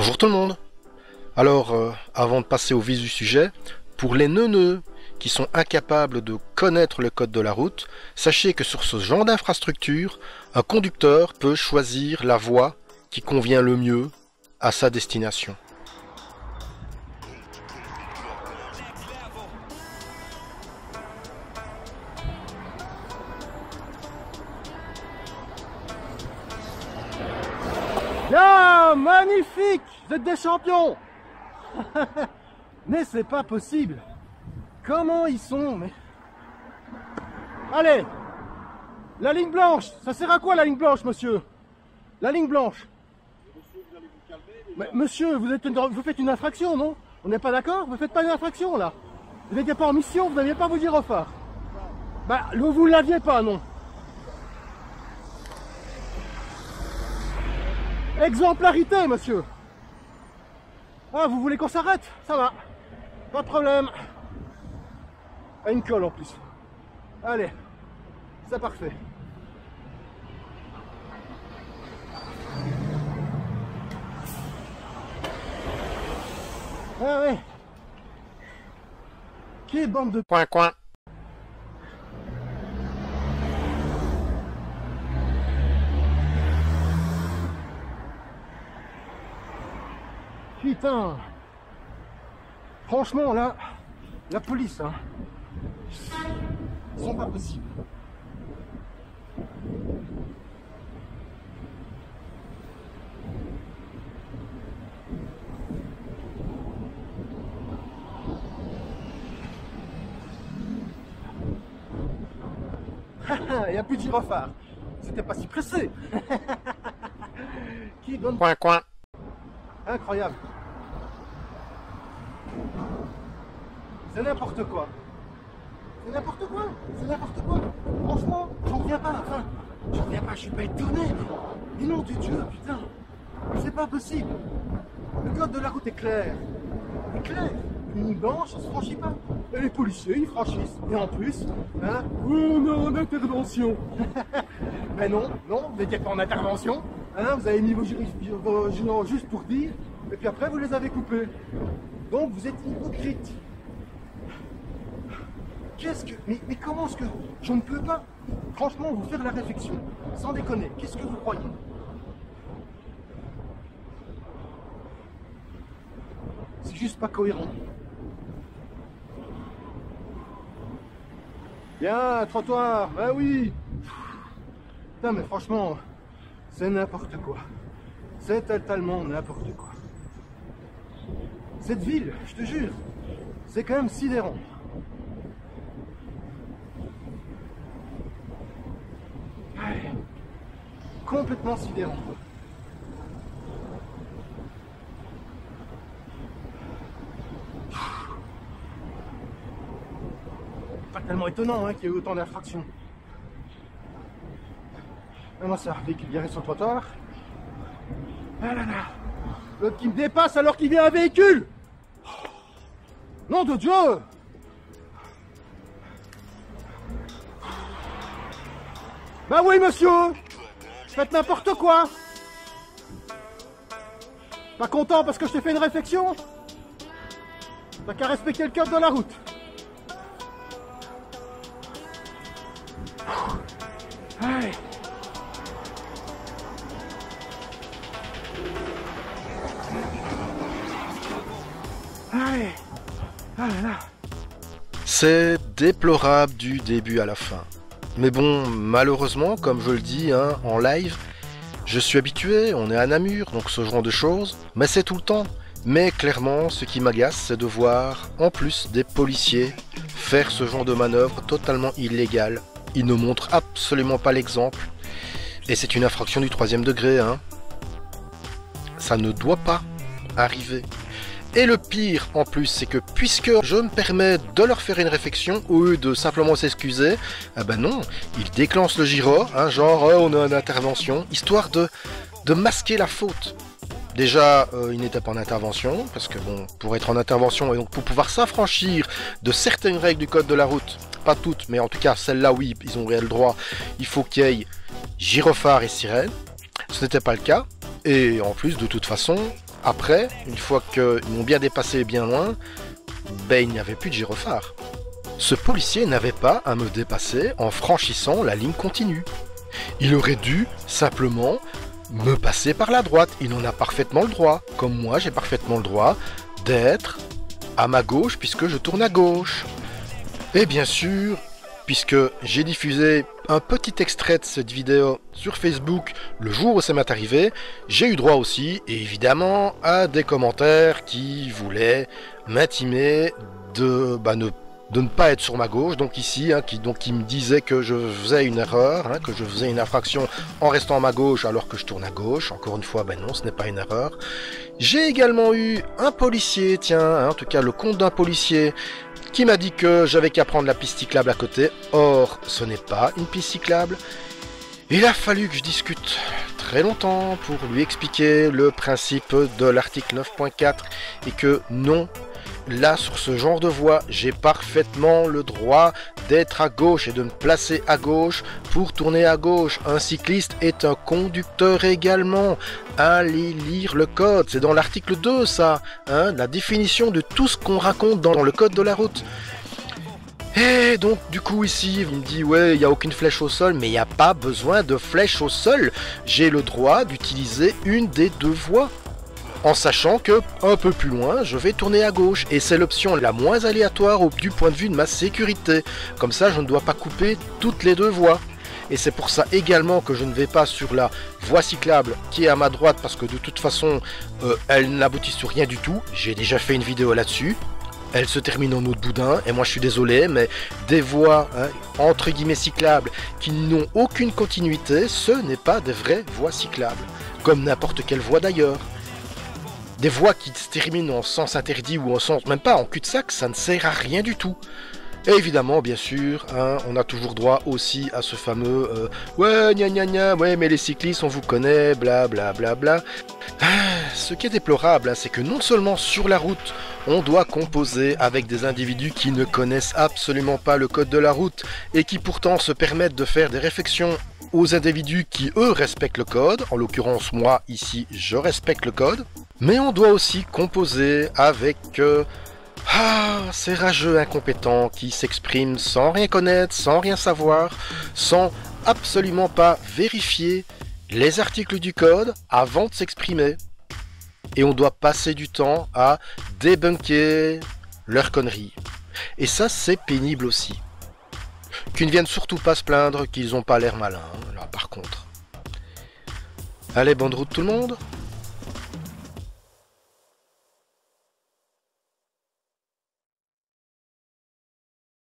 Bonjour tout le monde. Alors, avant de passer au vif du sujet, pour les neuneux qui sont incapables de connaître le code de la route, sachez que sur ce genre d'infrastructure, un conducteur peut choisir la voie qui convient le mieux à sa destination. Bien, magnifique! Vous êtes des champions! Mais c'est pas possible! Comment ils sont, mais... Allez! La ligne blanche! Ça sert à quoi la ligne blanche, monsieur? La ligne blanche! Mais, monsieur, vous faites une infraction, non? On n'est pas d'accord? Vous faites pas une infraction, là? Vous n'étiez pas en mission, vous n'aviez pas vos gyrophares. Bah, vous l'aviez pas, non? Exemplarité, monsieur. Ah, vous voulez qu'on s'arrête? Ça va. Pas de problème. Ah, une colle en plus. Allez. C'est parfait. Ah ouais. Quelle bande de... Coin coin. Putain. Franchement, là, la police, hein, ils sont pas possibles. Il n'y a plus de gyrophare. C'était pas si pressé. Qui donne... Coin coin. Incroyable. C'est n'importe quoi. C'est n'importe quoi. C'est n'importe quoi. Franchement, j'en reviens pas. Enfin, j'en reviens pas. Je suis pas étonné. Mais nom du Dieu, putain. C'est pas possible. Le code de la route est clair. Il est clair. Une ligne blanche, ça se franchit pas. Et les policiers, ils franchissent. Et en plus, hein, on est en intervention. Mais non, vous n'étiez pas en intervention. Hein, vous avez mis vos jurons juste pour dire, et puis après vous les avez coupés. Donc vous êtes hypocrite. Qu'est-ce que... Mais comment est-ce que... Je ne peux pas, franchement, vous faire la réflexion. Sans déconner, qu'est-ce que vous croyez? C'est juste pas cohérent. Bien, trottoir, bah oui. Putain, mais franchement, c'est n'importe quoi. C'est totalement n'importe quoi. Cette ville, je te jure, c'est quand même sidérant. Ouais, complètement sidérant. Pas tellement étonnant hein, qu'il y ait eu autant d'infractions. Comment ça, véhicule garé sur le trottoir. Ah là là. L'autre qui me dépasse alors qu'il vient un véhicule. Nom de Dieu. Bah oui monsieur. Faites n'importe quoi. Pas content parce que je t'ai fait une réflexion? T'as qu'à respecter le code de la route. Allez. Allez. Ah là là. C'est déplorable du début à la fin. Mais bon, malheureusement, comme je le dis hein, en live, je suis habitué, on est à Namur, donc ce genre de choses, mais c'est tout le temps. Mais clairement, ce qui m'agace, c'est de voir, en plus, des policiers faire ce genre de manœuvre totalement illégale. Ils ne montrent absolument pas l'exemple. Et c'est une infraction du 3e degré, hein. Ça ne doit pas arriver. Et le pire en plus, c'est que puisque je me permets de leur faire une réflexion, au lieu de simplement s'excuser, ah ben non, ils déclenchent le gyro, hein, genre on a une intervention, histoire de masquer la faute. Déjà, ils n'étaient pas en intervention, parce que bon, pour être en intervention et donc pour pouvoir s'affranchir de certaines règles du code de la route, pas toutes, mais en tout cas celles-là oui, ils ont réel droit, il faut qu'il y ait gyrophare et sirène. Ce n'était pas le cas, et en plus de toute façon, Après, une fois qu'ils m'ont bien dépassé bien loin, ben il n'y avait plus de gyrophare. Ce policier n'avait pas à me dépasser en franchissant la ligne continue. Il aurait dû simplement me passer par la droite. Il en a parfaitement le droit, comme moi j'ai parfaitement le droit d'être à ma gauche puisque je tourne à gauche. Et bien sûr, puisque j'ai diffusé un petit extrait de cette vidéo sur Facebook le jour où ça m'est arrivé, j'ai eu droit aussi, évidemment, à des commentaires qui voulaient m'intimer de ne pas être sur ma gauche, donc ici, qui me disaient que je faisais une erreur, que je faisais une infraction en restant à ma gauche alors que je tourne à gauche. Encore une fois, ben non, ce n'est pas une erreur. J'ai également eu un policier, en tout cas le compte d'un policier, qui m'a dit que j'avais qu'à prendre la piste cyclable à côté. Or, ce n'est pas une piste cyclable. Il a fallu que je discute très longtemps pour lui expliquer le principe de l'article 9.4 et que non, là, sur ce genre de voie, j'ai parfaitement le droit d'être à gauche et de me placer à gauche pour tourner à gauche. Un cycliste est un conducteur également. Allez lire le code, c'est dans l'article 2 ça, la définition de tout ce qu'on raconte dans le code de la route. Et donc du coup ici, il me dit ouais, il n'y a aucune flèche au sol, mais il n'y a pas besoin de flèche au sol. J'ai le droit d'utiliser une des deux voies. En sachant que, un peu plus loin, je vais tourner à gauche, et c'est l'option la moins aléatoire du point de vue de ma sécurité. Comme ça, je ne dois pas couper toutes les deux voies. Et c'est pour ça également que je ne vais pas sur la voie cyclable qui est à ma droite, parce que de toute façon, elle n'aboutit sur rien du tout. J'ai déjà fait une vidéo là-dessus. Elle se termine en eau de boudin, et moi je suis désolé, mais des voies, entre guillemets cyclables, qui n'ont aucune continuité, ce n'est pas des vraies voies cyclables. Comme n'importe quelle voie d'ailleurs. Des voies qui se terminent en sens interdit ou en sens, même pas en cul-de-sac, ça ne sert à rien du tout. Et évidemment, bien sûr, on a toujours droit aussi à ce fameux ouais, gna gna gna, ouais, mais les cyclistes, on vous connaît, bla bla bla bla. Ce qui est déplorable, c'est que non seulement sur la route, on doit composer avec des individus qui ne connaissent absolument pas le code de la route et qui pourtant se permettent de faire des réflexions aux individus qui, eux, respectent le code. En l'occurrence, moi, ici, je respecte le code. Mais on doit aussi composer avec ces rageux incompétents qui s'expriment sans rien connaître, sans rien savoir, sans absolument pas vérifier les articles du code avant de s'exprimer. Et on doit passer du temps à débunker leurs conneries. Et ça, c'est pénible aussi. Qu'ils ne viennent surtout pas se plaindre qu'ils n'ont pas l'air malins, là par contre. Allez, bonne route tout le monde!